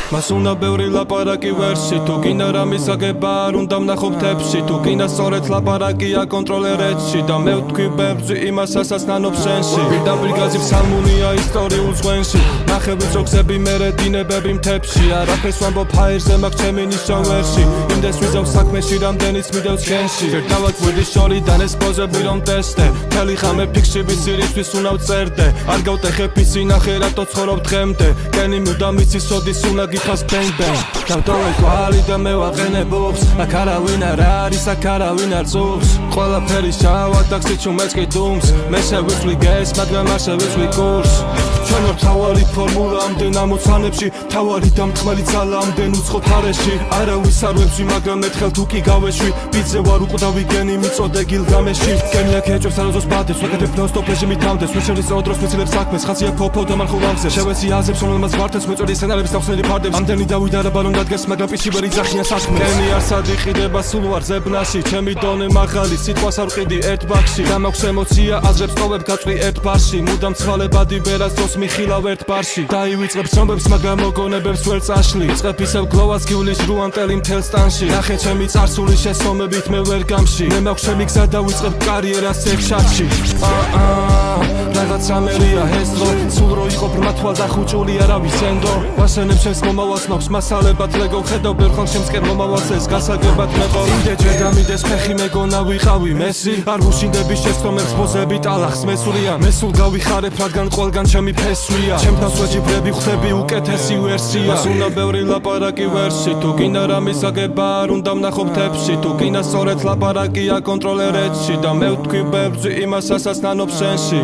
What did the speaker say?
მას უნდა ბევრი ლაპარაკი ვერსი თუ გინდა რამის აგება არ უნდა ვნახო მთებში თუ გინდა სწორედ ლაპარაკია კონტროლერეთში და მე ვთქვი ბევრზე იმასაც ნანობს შენში პირდაპირ გაზი სალმუნია ისტორიულ ზღვენში ნახევი წოგზები მერე დინებები მთებში არაფერს ვამბობ ჰაერზე მაქვს ჩემი ნიშნა ვერში იმდეს ვიზავ საქმეში რამდენიც მიდევს შენში ვერ დავაკვირდი შორიდან ეს პოზები რომ ტესტე მთელი ხამე ფიქსში ვიცი რისთვის უნდა ვწერდე არ გავტეხე ფიცი ნახე რატო ცხოვრობ დღემდე კენი მუდამ იცის სოდის უნდა გითხრას bang bang დავტოვე კვალი და მე ვაყენებობს აქ არავინ არ არის აქ არავინ არ წუხს ყველაფერი შავა ტაქსი ჩუმეც კი დუმს მე შევიცვლი გეს მაგრამ არ შევიცვლი კურს ჩვენ ვართ თავარი ფორმულა ამდენ ამოცანებში თავარი დამტყმელი ძალა ამდენ უცხო ფარეში არავის არ ვებსვი მაგრამ ერთხელ თუ კი გავეშვი ბიძე ვარ უკვდავი გენი მიწოდე გილგამეში გენია ქეჭვებს არაზოს ბადეს ვეკეთებ ნონ-სტოპ რეჟიმით თამდეს ვეჩერდის დროს მეცილებს საქმეს ხაზია ფოფო და მარხულ ამზე შევეცი აზებს რომელმაც ვართეს მეწოდი სცენარების დავხსნელი ფარდებს ამდენი დავიდა რა ბალონ დადგეს მაგრამ პიში ვერ იძახია საქმეს გენი არსად იყიდება სულ ვარ ზებნაში ჩემი დონე მაღალი სიტყვას არ ვყიდი ერთ ბაქში და მაქვს ემოცია აზრებს ტოვებ გაწვი ერთ ბარში მუდამ ცვალებადი ვერას დროს მიხილავ ერთ ბარში დაივიწყებ ცნობებს მაგრამ მოგონებებს ვერ წაშლი იწყებ ისევ გლოვას გივლის რუანტელი მთელ სტანში ნახე ჩემი წარსული შესომებით მე ვერ გამში მე მაქვს ჩემი გზა და ვიწყებ კარიერას ექშატში რაღაც ამერია ეს დრო სულ რო იყო ბრმა თვალ და ხუჭული არავის ენდო ვასენებ ჩემს მომავალს მაქვს მასალებად ლეგო ხედავ ბერხონ ჩემს კერ მომავალს ეს გასაგებად მეყო იმდე ჯერ გამიდეს ფეხი მეგონა ვიყავი მესი არ ვუშინდები შეცდომებს ბოზები ტალახს მესურია მე სულ გავიხარებ რადგან ყველგან ჩემი ფესვია ჩემთან ვეჯიბრები ხვდები უკეთესი ვერსია მას უნდა ბევრი ლაპარაკი ვერსი თუ გინდა რამის აგება არ უნდა ვნახო მთებში თუ გინდა სწორედ ლაპარაკია კონტროლერეთში და მე ვთქვი ბევრზე იმასაც ნანობს შენში